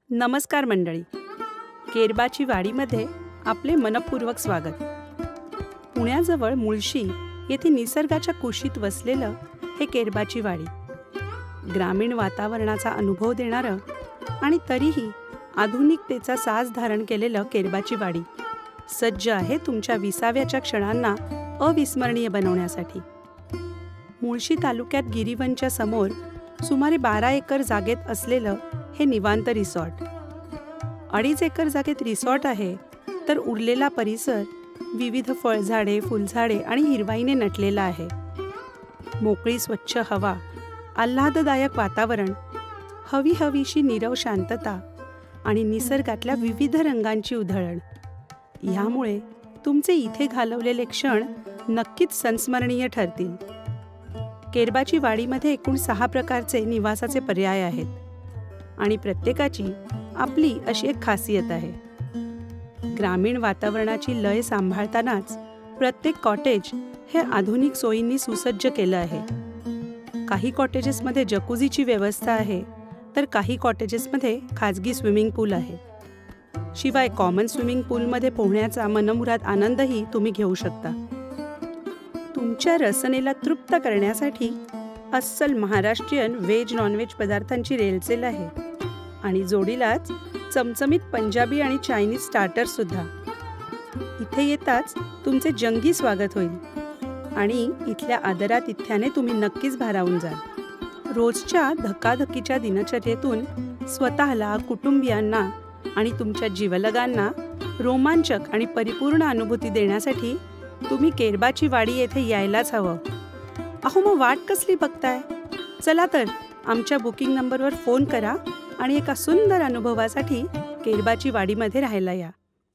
नमस्कार मंडळी, केरबाची वाडीमध्ये आपले मनपूर्वक स्वागत. पुण्याजवळ मुळशी येथे निसर्गाच्या कुशीत वसलेलं हे केरबाची वाडी. ग्रामीण वातावरणाचा अनुभव देणारं आणि तरीही आधुनिकतेचा साज धारण केलेलं केरबाची वाडी सज्ज आहे तुमच्या विसाव्याच्या क्षणांना अविस्मरणीय बनवण्यासाठी. मुळशी तालुक्यात गिरीवनच्या समोर सुमारे 12 एकर जागेत असलेलं हे निवांत रिसॉर्ट. 2.5 एकर जागेत रिसॉर्ट आहे, तर उरलेला परिसर विविध फळझाडे, फुलझाडे आणि हिरवाईने नटलेला आहे. मोकळी स्वच्छ हवा, आल्हाददायक वातावरण, हवीशी नीरव शांतता आणि निसर्गातल्या विविध रंगांची उधळण यामुळे तुमचे इथे घालवलेले क्षण नक्कीच संस्मरणीय ठरतील. केरबाची वाडीमध्ये एकूण 6 प्रकारचे निवासाचे पर्याय आहेत आणि प्रत्येकाची आपली अशी एक खासियत आहे. ग्रामीण वातावरणाची लय सांभाळतानाच प्रत्येक कॉटेज हे आधुनिक सोयींनी सुसज्ज केलं आहे. काही कॉटेजेसमध्ये जकुझीची व्यवस्था आहे, तर काही कॉटेजेसमध्ये खाजगी स्विमिंग पूल आहे. शिवाय कॉमन स्विमिंग पूलमध्ये पोहण्याचा मनमुराद आनंदही तुम्ही घेऊ शकता. तुमच्या रसनेला तृप्त करण्यासाठी अस्सल महाराष्ट्रीयन व्हेज नॉनव्हेज पदार्थांची रेलचेल आहे आणि जोडीलाच चमचमीत पंजाबी आणि चायनीज स्टार्टर्ससुद्धा. इथे येताच तुमचे जंगी स्वागत होईल आणि इथल्या आदरातिथ्याने तुम्ही नक्कीच भारावून जाल. रोजच्या धकाधकीच्या दिनचर्येतून स्वतःला, कुटुंबियांना आणि तुमच्या जीवलगांना रोमांचक आणि परिपूर्ण अनुभूती देण्यासाठी तुम्ही केरबाची वाडी येथे यायलाच हवं. अहो, मग वाट कसली बघताय? चला तर आमच्या बुकिंग नंबरवर फोन करा आणि एका सुंदर अनुभवासाठी केरबाची वाडीमध्ये राहायला या.